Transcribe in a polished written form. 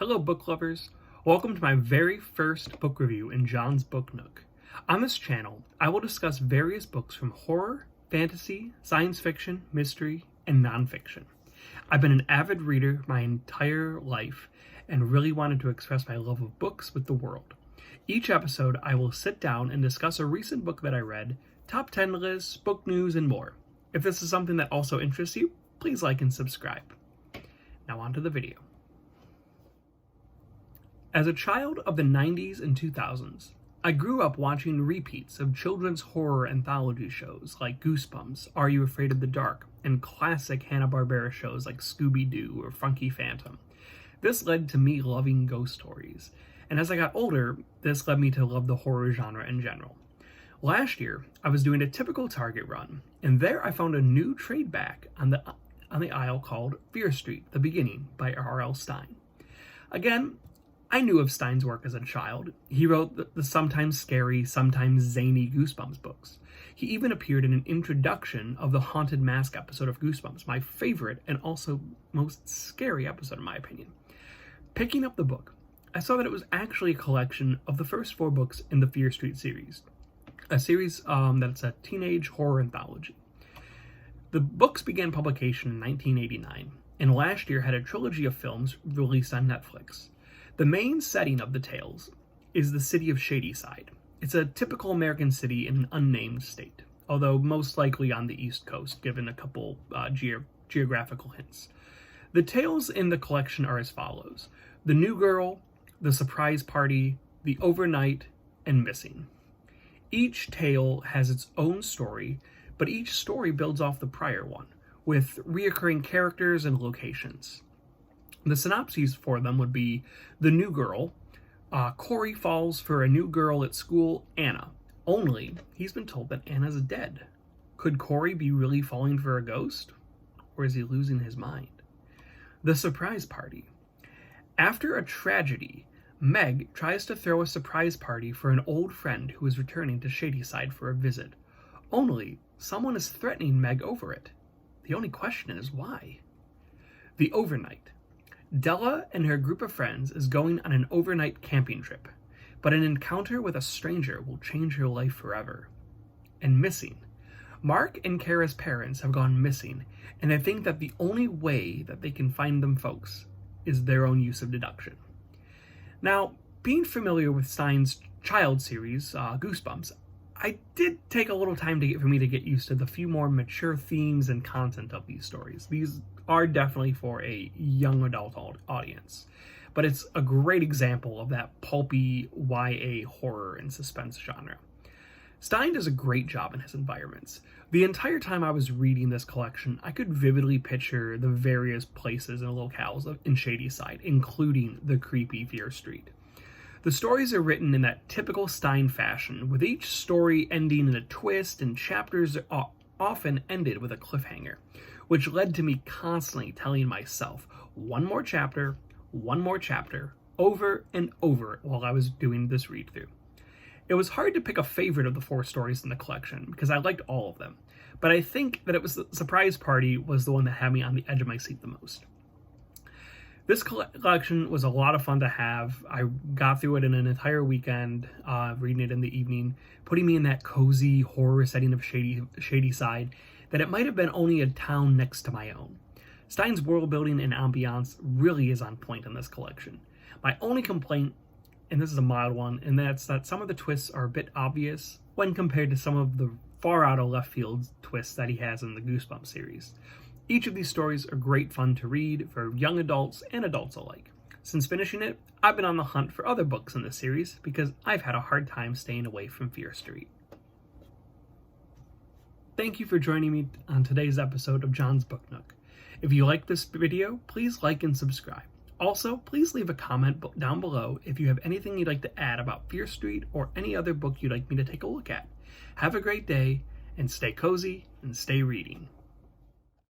Hello book lovers, welcome to my very first book review in John's Book Nook. On this channel, I will discuss various books from horror, fantasy, science fiction, mystery, and nonfiction. I've been an avid reader my entire life and really wanted to express my love of books with the world. Each episode, I will sit down and discuss a recent book that I read, top 10 lists, book news, and more. If this is something that also interests you, please like and subscribe. Now on to the video. As a child of the 90s and 2000s, I grew up watching repeats of children's horror anthology shows like Goosebumps, Are You Afraid of the Dark, and classic Hanna-Barbera shows like Scooby-Doo or Funky Phantom. This led to me loving ghost stories, and as I got older, this led me to love the horror genre in general. Last year, I was doing a typical Target run, and there I found a new trade back on the aisle called Fear Street: The Beginning by RL Stine. Again, I knew of Stine's work as a child. He wrote the sometimes scary, sometimes zany Goosebumps books. He even appeared in an introduction of the Haunted Mask episode of Goosebumps, my favorite and also most scary episode in my opinion. Picking up the book, I saw that it was actually a collection of the first 4 books in the Fear Street series, a series that's a teenage horror anthology. The books began publication in 1989, and last year had a trilogy of films released on Netflix. The main setting of the tales is the city of Shadyside. It's a typical American city in an unnamed state, although most likely on the East Coast, given a couple geographical hints. The tales in the collection are as follows: The New Girl, The Surprise Party, The Overnight, and Missing. Each tale has its own story, but each story builds off the prior one, with reoccurring characters and locations. The synopses for them would be: The New Girl, Corey falls for a new girl at school, Anna. Only, he's been told that Anna's dead. Could Corey be really falling for a ghost? Or is he losing his mind? The Surprise Party. After a tragedy, Meg tries to throw a surprise party for an old friend who is returning to Shadyside for a visit. Only, someone is threatening Meg over it. The only question is why? The Overnight. Della and her group of friends is going on an overnight camping trip, but an encounter with a stranger will change her life forever. And Missing. Mark and Kara's parents have gone missing, and they think that the only way that they can find them folks is their own use of deduction. Now, being familiar with Stine's child series, Goosebumps, I did take a little time for me to get used to the few more mature themes and content of these stories. These are definitely for a young adult audience, but it's a great example of that pulpy YA horror and suspense genre. Stine does a great job in his environments. The entire time I was reading this collection, I could vividly picture the various places and locales in Shadyside, including the creepy Fear Street. The stories are written in that typical Stine fashion, with each story ending in a twist, and chapters are often ended with a cliffhanger, which led to me constantly telling myself one more chapter, over and over while I was doing this read-through. It was hard to pick a favorite of the 4 stories in the collection, because I liked all of them, but I think that it was The Surprise Party was the one that had me on the edge of my seat the most. This collection was a lot of fun to have. I got through it in an entire weekend, reading it in the evening, putting me in that cozy horror setting of Shadyside that it might have been only a town next to my own. Stine's world building and ambiance really is on point in this collection. My only complaint, and this is a mild one, and that's that some of the twists are a bit obvious when compared to some of the far out of left field twists that he has in the Goosebumps series. Each of these stories are great fun to read for young adults and adults alike. Since finishing it, I've been on the hunt for other books in this series because I've had a hard time staying away from Fear Street. Thank you for joining me on today's episode of John's Book Nook. If you like this video, please like and subscribe. Also, please leave a comment down below if you have anything you'd like to add about Fear Street or any other book you'd like me to take a look at. Have a great day, and stay cozy and stay reading.